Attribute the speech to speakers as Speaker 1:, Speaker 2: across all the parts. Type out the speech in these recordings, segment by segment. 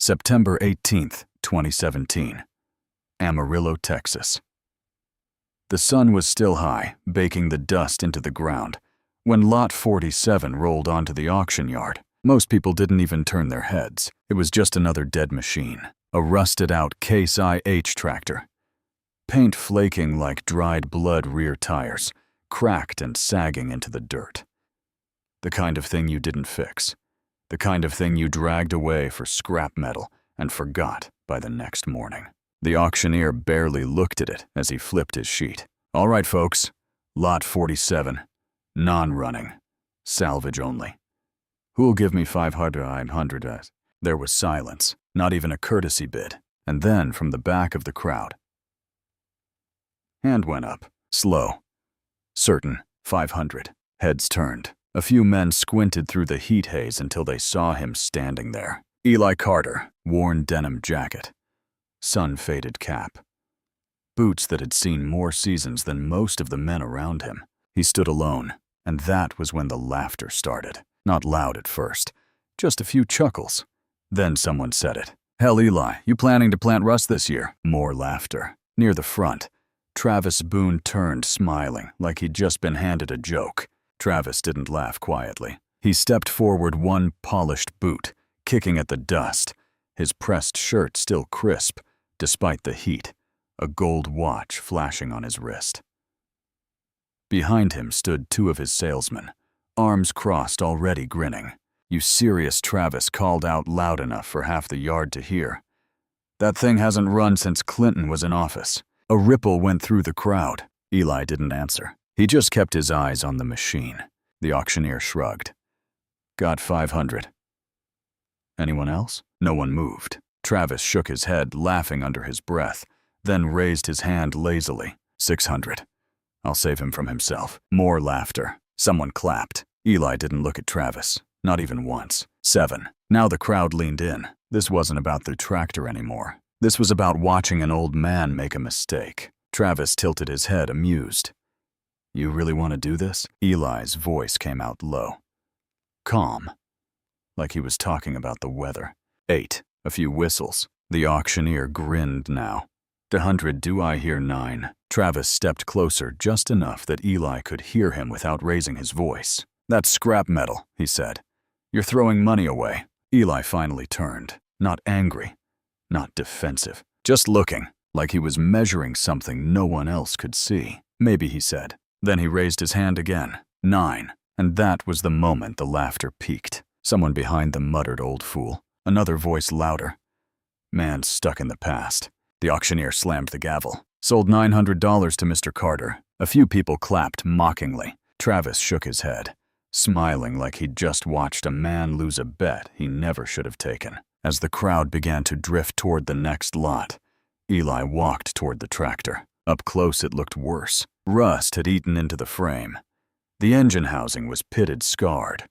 Speaker 1: September 18th, 2017. Amarillo, Texas. The sun was still high, baking the dust into the ground, when Lot 47 rolled onto the auction yard. Most people didn't even turn their heads. It was just another dead machine, a rusted-out Case IH tractor. Paint flaking like dried blood rear tires, cracked and sagging into the dirt. The kind of thing you didn't fix. The kind of thing you dragged away for scrap metal and forgot by the next morning. The auctioneer barely looked at it as he flipped his sheet. All right, folks, Lot 47, non-running, salvage only. Who'll give me 500? There was silence, not even a courtesy bid, and then from the back of the crowd. Hand went up, slow, certain, 500. Heads turned. A few men squinted through the heat haze until they saw him standing there. Eli Carter, worn denim jacket, sun-faded cap, boots that had seen more seasons than most of the men around him. He stood alone, and that was when the laughter started. Not loud at first, just a few chuckles. Then someone said it. "Hell, Eli, you planning to plant rust this year?" More laughter. Near the front, Travis Boone turned, smiling, like he'd just been handed a joke. Travis didn't laugh quietly. He stepped forward, one polished boot, kicking at the dust, his pressed shirt still crisp, despite the heat, a gold watch flashing on his wrist. Behind him stood two of his salesmen, arms crossed, already grinning. "You serious?" Travis called out loud enough for half the yard to hear. "That thing hasn't run since Clinton was in office." A ripple went through the crowd. Eli didn't answer. He just kept his eyes on the machine. The auctioneer shrugged. "Got 500. Anyone else?" No one moved. Travis shook his head, laughing under his breath, then raised his hand lazily. 600. I'll save him from himself." More laughter. Someone clapped. Eli didn't look at Travis, not even once. 7. Now the crowd leaned in. This wasn't about the tractor anymore. This was about watching an old man make a mistake. Travis tilted his head, amused. "You really want to do this?" Eli's voice came out low, calm, like he was talking about the weather. 8. A few whistles. The auctioneer grinned now. "100, do I hear 9? Travis stepped closer, just enough that Eli could hear him without raising his voice. "That's scrap metal," he said. "You're throwing money away." Eli finally turned, not angry, not defensive, just looking, like he was measuring something no one else could see. "Maybe," he said. Then he raised his hand again. 9. And that was the moment the laughter peaked. Someone behind them muttered, "Old fool." Another voice louder. "Man stuck in the past." The auctioneer slammed the gavel. "Sold $900 to Mr. Carter." A few people clapped mockingly. Travis shook his head, smiling like he'd just watched a man lose a bet he never should have taken. As the crowd began to drift toward the next lot, Eli walked toward the tractor. Up close it looked worse. Rust had eaten into the frame. The engine housing was pitted, scarred.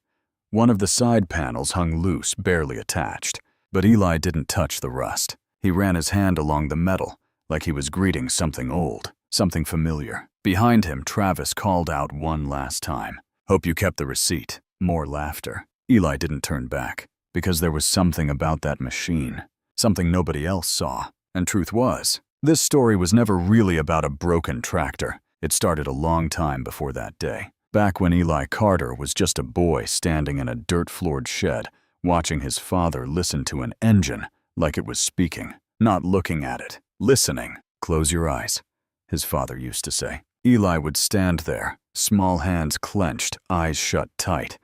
Speaker 1: One of the side panels hung loose, barely attached. But Eli didn't touch the rust. He ran his hand along the metal, like he was greeting something old, something familiar. Behind him, Travis called out one last time. "Hope you kept the receipt." More laughter. Eli didn't turn back, because there was something about that machine, something nobody else saw. And truth was, this story was never really about a broken tractor. It started a long time before that day, back when Eli Carter was just a boy standing in a dirt-floored shed, watching his father listen to an engine like it was speaking, not looking at it, listening. "Close your eyes," his father used to say. Eli would stand there, small hands clenched, eyes shut tight,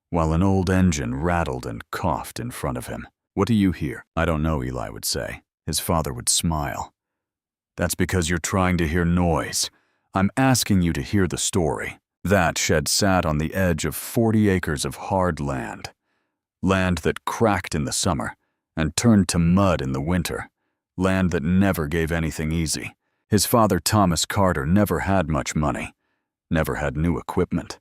Speaker 1: while an old engine rattled and coughed in front of him. "What do you hear?" "I don't know," Eli would say. His father would smile. "That's because you're trying to hear noise. I'm asking you to hear the story." That shed sat on the edge of 40 acres of hard land. Land that cracked in the summer and turned to mud in the winter. Land that never gave anything easy. His father, Thomas Carter, never had much money, never had new equipment.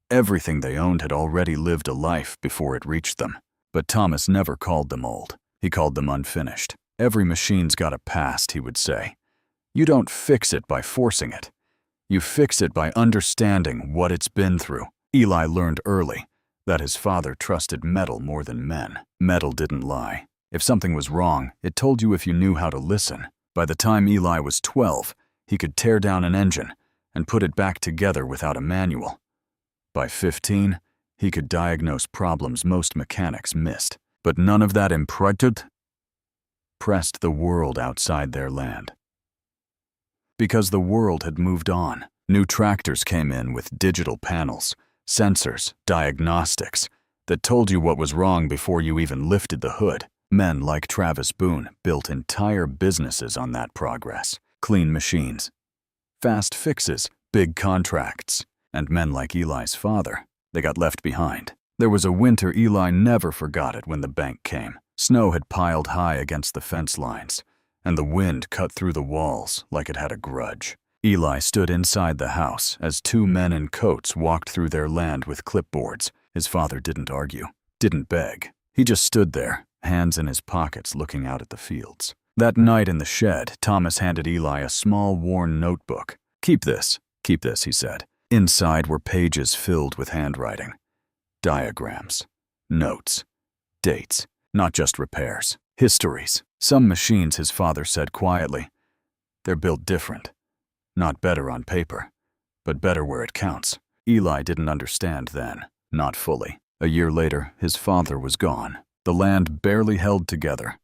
Speaker 1: Everything they owned had already lived a life before it reached them. But Thomas never called them old. He called them unfinished. "Every machine's got a past," he would say. "You don't fix it by forcing it. You fix it by understanding what it's been through." Eli learned early that his father trusted metal more than men. Metal didn't lie. If something was wrong, it told you if you knew how to listen. By the time Eli was 12, he could tear down an engine and put it back together without a manual. By 15, he could diagnose problems most mechanics missed. But none of that impressed the world outside their land. Because the world had moved on. New tractors came in with digital panels, sensors, diagnostics that told you what was wrong before you even lifted the hood. Men like Travis Boone built entire businesses on that progress. Clean machines, fast fixes, big contracts. And men like Eli's father, they got left behind. There was a winter Eli never forgot it when the bank came. Snow had piled high against the fence lines, and the wind cut through the walls like it had a grudge. Eli stood inside the house as two men in coats walked through their land with clipboards. His father didn't argue, didn't beg. He just stood there, hands in his pockets looking out at the fields. That night in the shed, Thomas handed Eli a small, worn notebook. Keep this, he said. Inside were pages filled with handwriting. Diagrams, notes, dates, not just repairs, histories. Some machines, his father said quietly, they're built different. Not better on paper, but better where it counts. Eli didn't understand then, not fully. A year later, his father was gone. The land barely held together.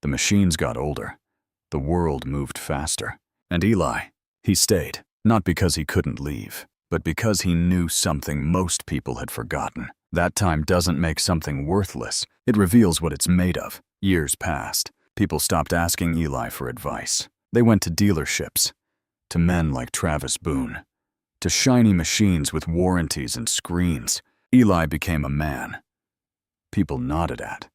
Speaker 1: The machines got older. The world moved faster. And Eli, he stayed, not because he couldn't leave, but because he knew something most people had forgotten. That time doesn't make something worthless. It reveals what it's made of. Years passed. People stopped asking Eli for advice. They went to dealerships, to men like Travis Boone, to shiny machines with warranties and screens. Eli became a man people nodded at,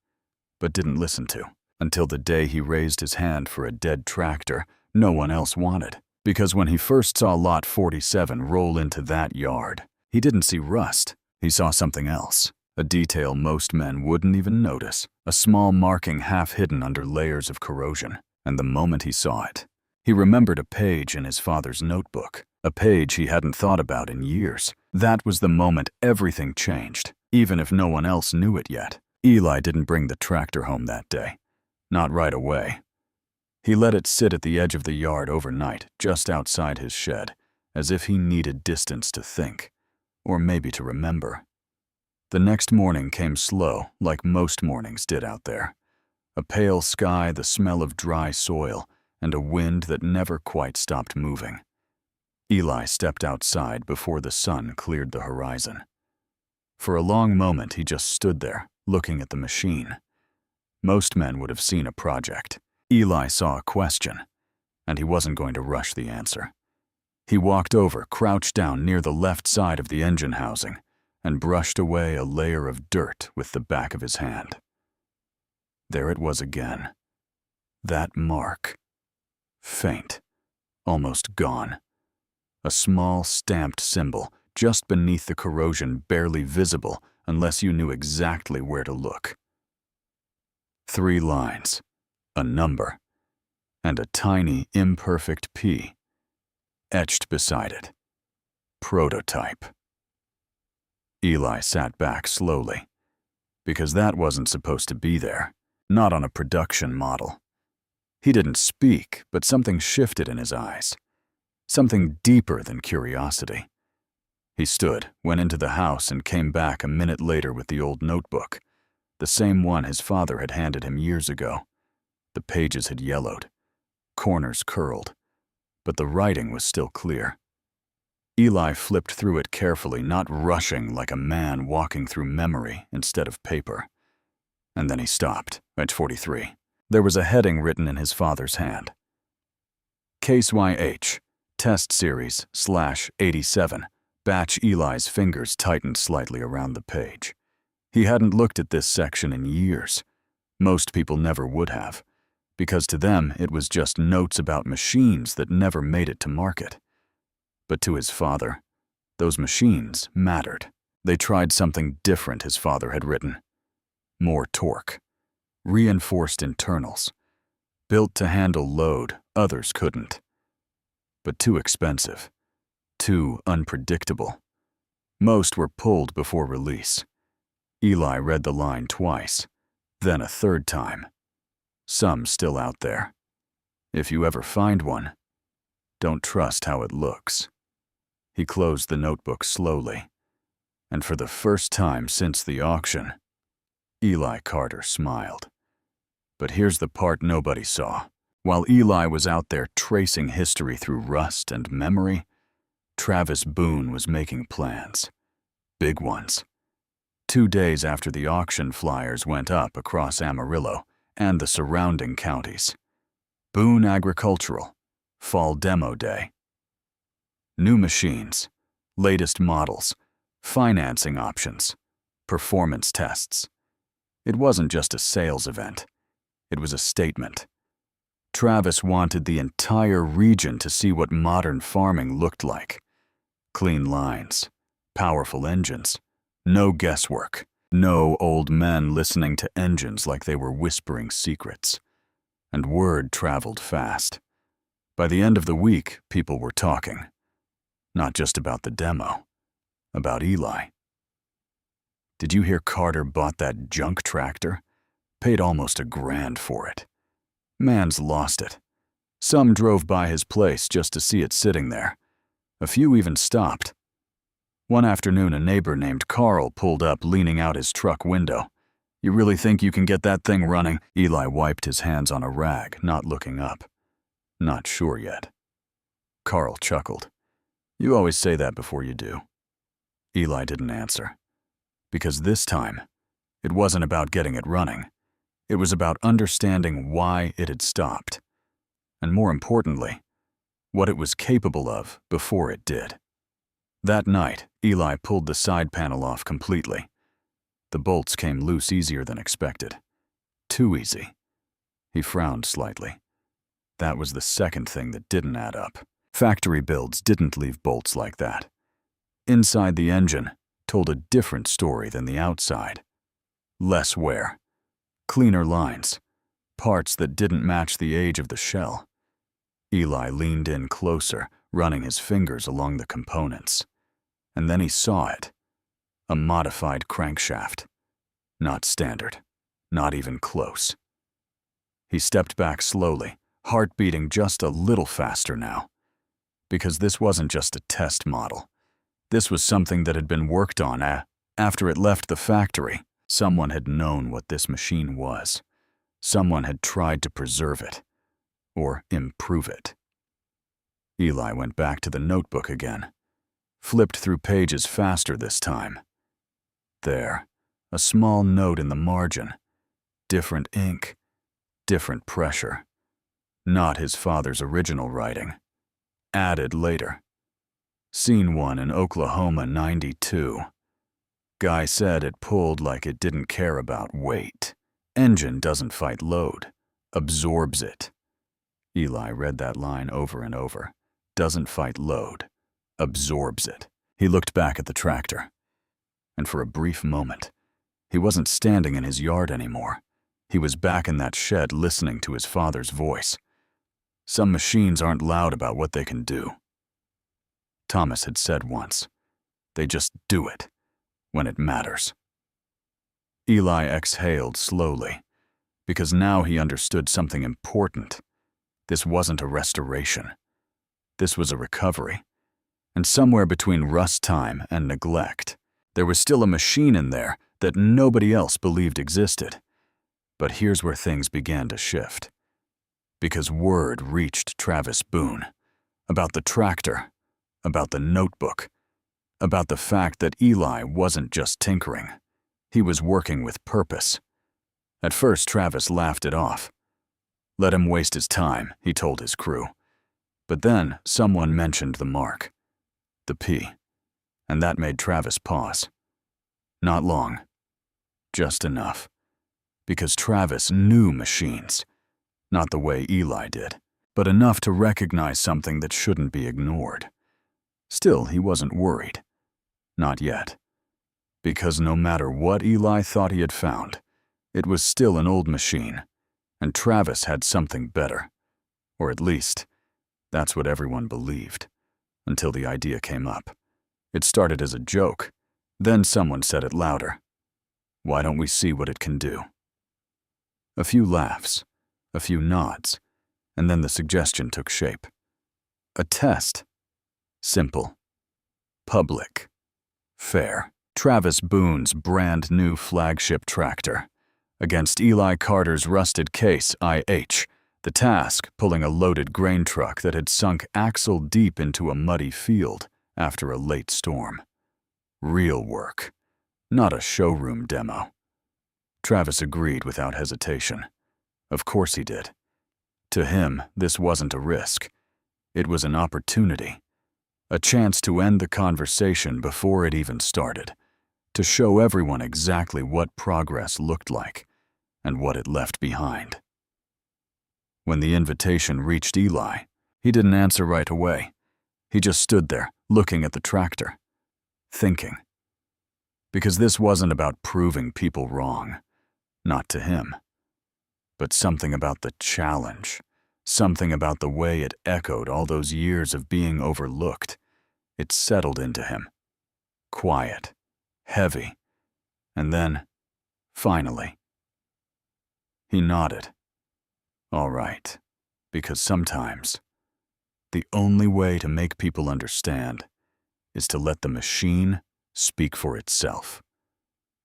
Speaker 1: but didn't listen to, until the day he raised his hand for a dead tractor no one else wanted. Because when he first saw Lot 47 roll into that yard, he didn't see rust. He saw something else, a detail most men wouldn't even notice, a small marking half hidden under layers of corrosion. And the moment he saw it, he remembered a page in his father's notebook, a page he hadn't thought about in years. That was the moment everything changed, even if no one else knew it yet. Eli didn't bring the tractor home that day, not right away. He let it sit at the edge of the yard overnight, just outside his shed, as if he needed distance to think, or maybe to remember. The next morning came slow, like most mornings did out there. A pale sky, the smell of dry soil, and a wind that never quite stopped moving. Eli stepped outside before the sun cleared the horizon. For a long moment he just stood there, looking at the machine. Most men would have seen a project. Eli saw a question, and he wasn't going to rush the answer. He walked over, crouched down near the left side of the engine housing, and brushed away a layer of dirt with the back of his hand. There it was again. That mark. Faint. Almost gone. A small stamped symbol, just beneath the corrosion, barely visible unless you knew exactly where to look. 3 lines. A number, and a tiny, imperfect P, etched beside it. Prototype. Eli sat back slowly, because that wasn't supposed to be there, not on a production model. He didn't speak, but something shifted in his eyes, something deeper than curiosity. He stood, went into the house, and came back a minute later with the old notebook, the same one his father had handed him years ago. The pages had yellowed, corners curled, but the writing was still clear. Eli flipped through it carefully, not rushing like a man walking through memory instead of paper. And then he stopped, at 43. There was a heading written in his father's hand. Case YH, Test Series /87. Batch. Eli's fingers tightened slightly around the page. He hadn't looked at this section in years. Most people never would have, because to them it was just notes about machines that never made it to market. But to his father, those machines mattered. They tried something different, his father had written. More torque, reinforced internals, built to handle load others couldn't. But too expensive, too unpredictable. Most were pulled before release. Eli read the line twice, then a third time. some still out there. If you ever find one, don't trust how it looks. He closed the notebook slowly, and for the first time since the auction, Eli Carter smiled. But here's the part nobody saw. While Eli was out there tracing history through rust and memory, Travis Boone was making plans. Big ones. 2 days after the auction flyers went up across Amarillo and the surrounding counties. Boone Agricultural, Fall Demo Day. New machines, latest models, financing options, performance tests. It wasn't just a sales event. It was a statement. Travis wanted the entire region to see what modern farming looked like. Clean lines, powerful engines, no guesswork, no old men listening to engines like they were whispering secrets. And word traveled fast. By the end of the week, people were talking. Not just about the demo, about Eli. Did you hear Carter bought that junk tractor? Paid almost $1,000 for it. Man's lost it. Some drove by his place just to see it sitting there. A few even stopped. One afternoon, a neighbor named Carl pulled up, leaning out his truck window. "You really think you can get that thing running?" Eli wiped his hands on a rag, not looking up. "Not sure yet." Carl chuckled. "You always say that before you do." Eli didn't answer. Because this time, it wasn't about getting it running. It was about understanding why it had stopped. And more importantly, what it was capable of before it did. That night, Eli pulled the side panel off completely. The bolts came loose easier than expected. Too easy. He frowned slightly. That was the second thing that didn't add up. Factory builds didn't leave bolts like that. Inside the engine told a different story than the outside. Less wear. Cleaner lines. Parts that didn't match the age of the shell. Eli leaned in closer, running his fingers along the components. And then he saw it. A modified crankshaft. Not standard. Not even close. He stepped back slowly, heart beating just a little faster now. Because this wasn't just a test model. This was something that had been worked on after it left the factory. Someone had known what this machine was. Someone had tried to preserve it. Or improve it. Eli went back to the notebook again. Flipped through pages faster this time. There, a small note in the margin. Different ink. Different pressure. Not his father's original writing. Added later. Scene 1 in Oklahoma, 92. Guy said it pulled like it didn't care about weight. Engine doesn't fight load. Absorbs it. Eli read that line over and over. Doesn't fight load. Absorbs it. He looked back at the tractor. And for a brief moment, he wasn't standing in his yard anymore. He was back in that shed listening to his father's voice. Some machines aren't loud about what they can do. Thomas had said once, they just do it when it matters. Eli exhaled slowly, because now he understood something important. This wasn't a restoration. This was a recovery. And somewhere between rust time and neglect, there was still a machine in there that nobody else believed existed. But here's where things began to shift. Because word reached Travis Boone about the tractor, about the notebook, about the fact that Eli wasn't just tinkering. He was working with purpose. At first, Travis laughed it off. Let him waste his time, he told his crew. But then someone mentioned the mark, the P, and that made Travis pause. Not long, just enough. Because Travis knew machines, not the way Eli did, but enough to recognize something that shouldn't be ignored. Still, he wasn't worried. Not yet. Because no matter what Eli thought he had found, it was still an old machine, and Travis had something better. Or at least, that's what everyone believed, until the idea came up. It started as a joke, then someone said it louder. Why don't we see what it can do? A few laughs, A few nods, and then the suggestion took shape. A test. Simple. Public. Fair. Travis Boone's brand new flagship tractor against Eli Carter's rusted Case IH, the task pulling a loaded grain truck that had sunk axle deep into a muddy field after a late storm. Real work, not a showroom demo. Travis agreed without hesitation. Of course he did. To him, this wasn't a risk. It was an opportunity. A chance to end the conversation before it even started. To show everyone exactly what progress looked like and what it left behind. When the invitation reached Eli, he didn't answer right away. He just stood there, looking at the tractor, thinking. Because this wasn't about proving people wrong, not to him. But something about the challenge, something about the way it echoed all those years of being overlooked. It settled into him. Quiet, heavy, and then, finally, he nodded. All right, because sometimes the only way to make people understand is to let the machine speak for itself.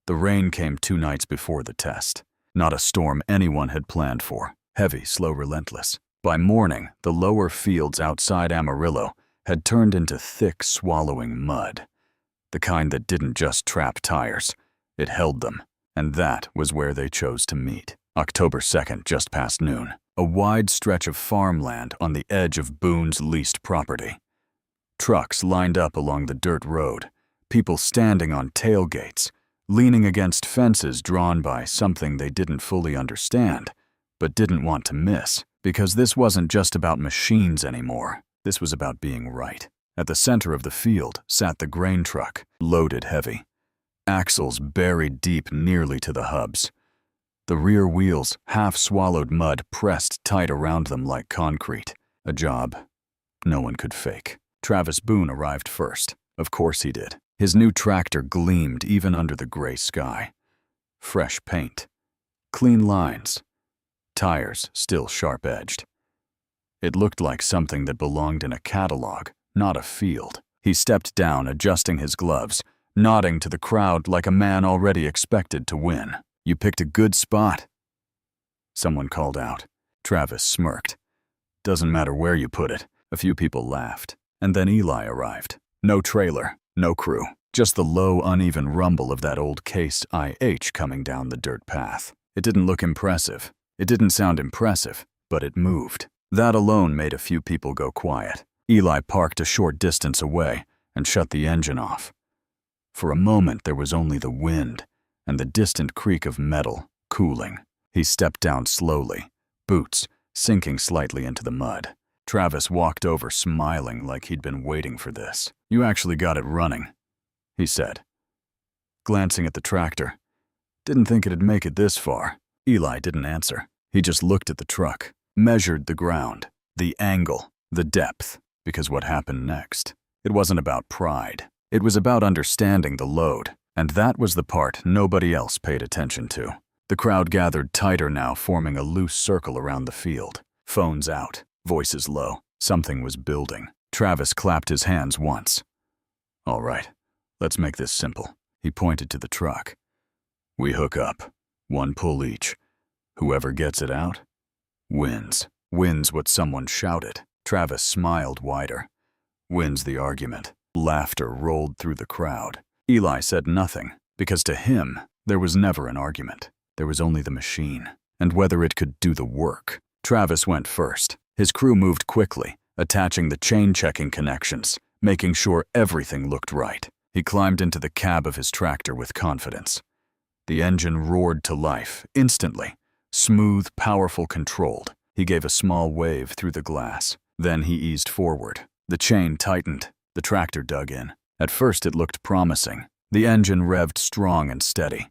Speaker 1: The rain came 2 nights before the test, not a storm anyone had planned for, heavy, slow, relentless. By morning, the lower fields outside Amarillo had turned into thick, swallowing mud, the kind that didn't just trap tires, it held them, and that was where they chose to meet. October 2nd, just past noon, a wide stretch of farmland on the edge of Boone's leased property. Trucks lined up along the dirt road, people standing on tailgates, leaning against fences drawn by something they didn't fully understand, but didn't want to miss, because this wasn't just about machines anymore. This was about being right. At the center of the field sat the grain truck, loaded heavy, axles buried deep nearly to the hubs. The rear wheels, half-swallowed mud pressed tight around them like concrete. A job no one could fake. Travis Boone arrived first. Of course he did. His new tractor gleamed even under the gray sky. Fresh paint. Clean lines. Tires still sharp-edged. It looked like something that belonged in a catalog, not a field. He stepped down, adjusting his gloves, nodding to the crowd like a man already expected to win. You picked a good spot. Someone called out. Travis smirked. Doesn't matter where you put it. A few people laughed. And then Eli arrived. No trailer, no crew. Just the low, uneven rumble of that old Case IH coming down the dirt path. It didn't look impressive. It didn't sound impressive, but it moved. That alone made a few people go quiet. Eli parked a short distance away and shut the engine off. For a moment there was only the wind and the distant creak of metal cooling. He stepped down slowly, boots sinking slightly into the mud. Travis walked over smiling like he'd been waiting for this. You actually got it running, he said, glancing at the tractor. Didn't think it'd make it this far. Eli didn't answer. He just looked at the truck, measured the ground, the angle, the depth, because what happened next? It wasn't about pride. It was about understanding the load, and that was the part nobody else paid attention to. The crowd gathered tighter now, forming a loose circle around the field. Phones out, voices low. Something was building. Travis clapped his hands once. All right, let's make this simple. He pointed to the truck. We hook up, 1 pull each. Whoever gets it out wins. Wins what someone shouted. Travis smiled wider. Wins the argument. Laughter rolled through the crowd. Eli said nothing, because to him, there was never an argument. There was only the machine, and whether it could do the work. Travis went first. His crew moved quickly, attaching the chain-checking connections, making sure everything looked right. He climbed into the cab of his tractor with confidence. The engine roared to life, instantly. Smooth, powerful, controlled. He gave a small wave through the glass. Then he eased forward. The chain tightened. The tractor dug in. At first it looked promising. The engine revved strong and steady.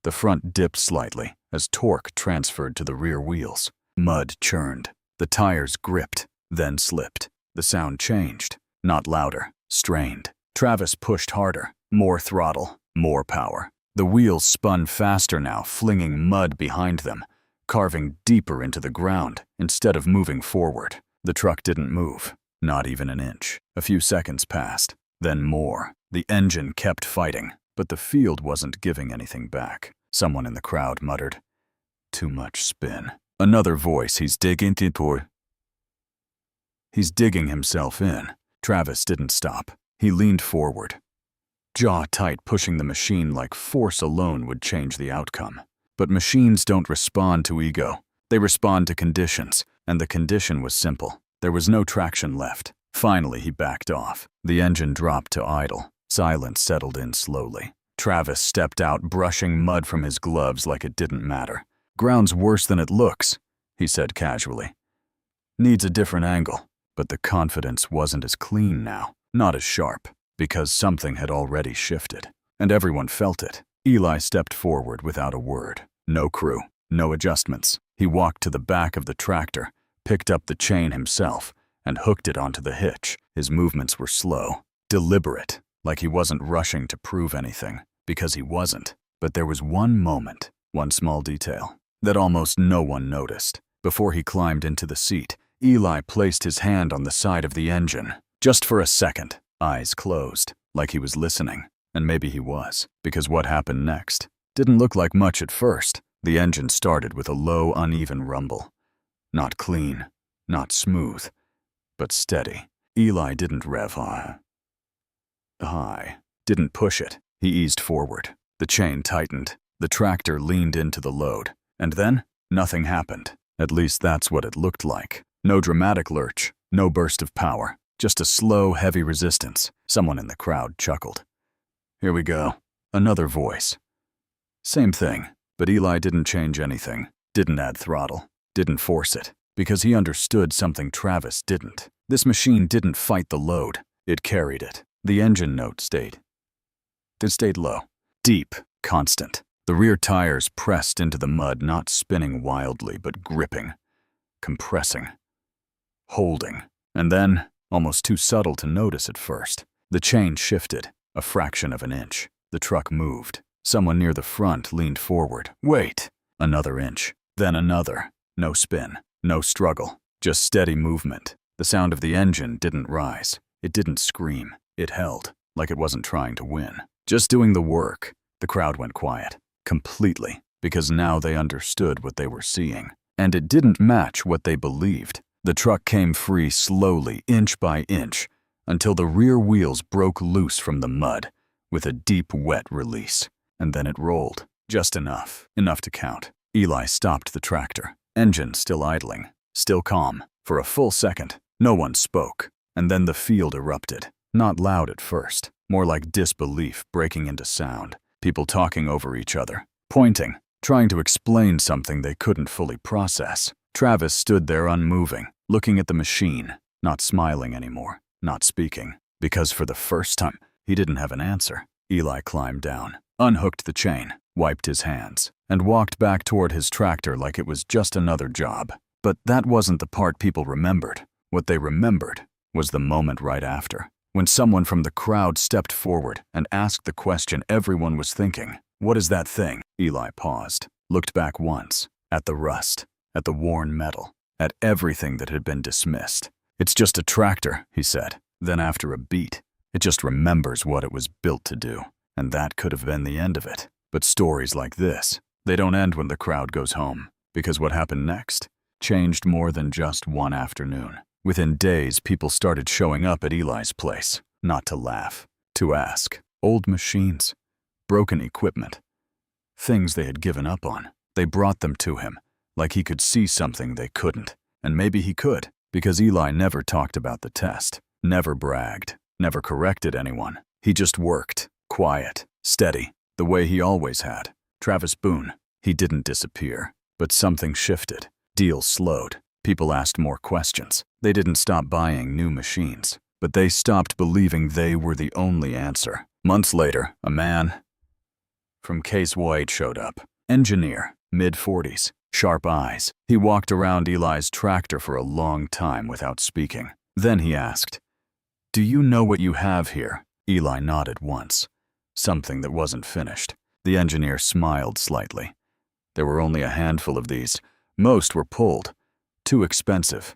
Speaker 1: The front dipped slightly as torque transferred to the rear wheels. Mud churned. The tires gripped, then slipped. The sound changed. Not louder, strained. Travis pushed harder. More throttle, more power. The wheels spun faster now, flinging mud behind them. carving deeper into the ground instead of moving forward. The truck didn't move, not even an inch. A few seconds passed, then more. The engine kept fighting, but the field wasn't giving anything back. Someone in the crowd muttered, "Too much spin." Another voice, "He's digging himself in." Travis didn't stop. He leaned forward, jaw tight, pushing the machine like force alone would change the outcome. But machines don't respond to ego. They respond to conditions, and the condition was simple. There was no traction left. Finally, he backed off. The engine dropped to idle. Silence settled in slowly. Travis stepped out, brushing mud from his gloves like it didn't matter. "Ground's worse than it looks," he said casually. "Needs a different angle." But the confidence wasn't as clean now, not as sharp, because something had already shifted. And everyone felt it. Eli stepped forward without a word. No crew, no adjustments. He walked to the back of the tractor, picked up the chain himself, and hooked it onto the hitch. His movements were slow, deliberate, like he wasn't rushing to prove anything, because he wasn't. But there was one moment, one small detail, that almost no one noticed. Before he climbed into the seat, Eli placed his hand on the side of the engine. Just for a second, eyes closed, like he was listening. And maybe he was, because what happened next didn't look like much at first. The engine started with a low, uneven rumble. Not clean, not smooth, but steady. Eli didn't rev high, didn't push it. He eased forward. The chain tightened. The tractor leaned into the load. And then, nothing happened. At least that's what it looked like. No dramatic lurch, no burst of power, just a slow, heavy resistance. Someone in the crowd chuckled. "Here we go." Another voice. Same thing, but Eli didn't change anything, didn't add throttle, didn't force it, because he understood something Travis didn't. This machine didn't fight the load, it carried it. The engine note stayed. It stayed low, deep, constant. The rear tires pressed into the mud, not spinning wildly, but gripping, compressing, holding. And then, almost too subtle to notice at first, the chain shifted. A fraction of an inch. The truck moved. Someone near the front leaned forward. "Wait!" Another inch. Then another. No spin. No struggle. Just steady movement. The sound of the engine didn't rise. It didn't scream. It held, like it wasn't trying to win. Just doing the work. The crowd went quiet. Completely. Because now they understood what they were seeing. And it didn't match what they believed. The truck came free slowly, inch by inch, until the rear wheels broke loose from the mud with a deep, wet release. And then it rolled. Just enough to count. Eli stopped the tractor, engine still idling, still calm. For a full second, no one spoke. And then the field erupted. Not loud at first, more like disbelief breaking into sound. People talking over each other, pointing, trying to explain something they couldn't fully process. Travis stood there unmoving, looking at the machine, not smiling anymore. Not speaking, because for the first time, he didn't have an answer. Eli climbed down, unhooked the chain, wiped his hands, and walked back toward his tractor like it was just another job. But that wasn't the part people remembered. What they remembered was the moment right after, when someone from the crowd stepped forward and asked the question everyone was thinking. "What is that thing?" Eli paused, looked back once, at the rust, at the worn metal, at everything that had been dismissed. "It's just a tractor," he said. Then after a beat, it just remembers what it was built to do. And that could have been the end of it. But stories like this, they don't end when the crowd goes home. Because what happened next changed more than just one afternoon. Within days, people started showing up at Eli's place, not to laugh, to ask. Old machines, broken equipment, things they had given up on. They brought them to him, like he could see something they couldn't. And maybe he could. Because Eli never talked about the test, never bragged, never corrected anyone. He just worked, quiet, steady, the way he always had. Travis Boone, he didn't disappear, but something shifted. Deals slowed. People asked more questions. They didn't stop buying new machines, but they stopped believing they were the only answer. Months later, a man from Case Wade showed up. Engineer, mid-40s. Sharp eyes. He walked around Eli's tractor for a long time without speaking. Then he asked, "Do you know what you have here?" Eli nodded once. Something that wasn't finished. The engineer smiled slightly. "There were only a handful of these. Most were pulled. Too expensive.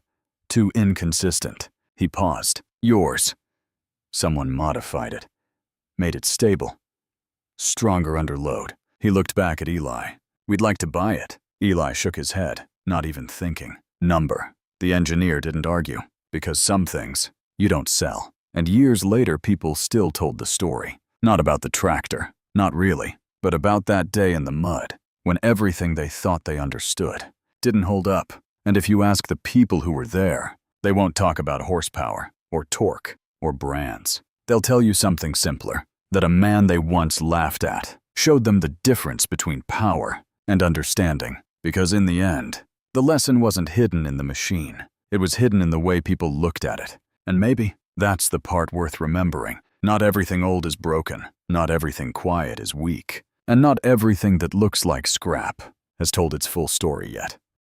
Speaker 1: Too inconsistent. He paused. Yours. Someone modified it. Made it stable. Stronger under load. He looked back at Eli. We'd like to buy it. Eli shook his head, not even thinking. Number. The engineer didn't argue, because some things you don't sell. And years later, people still told the story. Not about the tractor, not really, but about that day in the mud, when everything they thought they understood didn't hold up. And if you ask the people who were there, they won't talk about horsepower, or torque, or brands. They'll tell you something simpler, that a man they once laughed at showed them the difference between power and understanding. Because in the end, the lesson wasn't hidden in the machine. It was hidden in the way people looked at it. And maybe that's the part worth remembering. Not everything old is broken. Not everything quiet is weak. And not everything that looks like scrap has told its full story yet.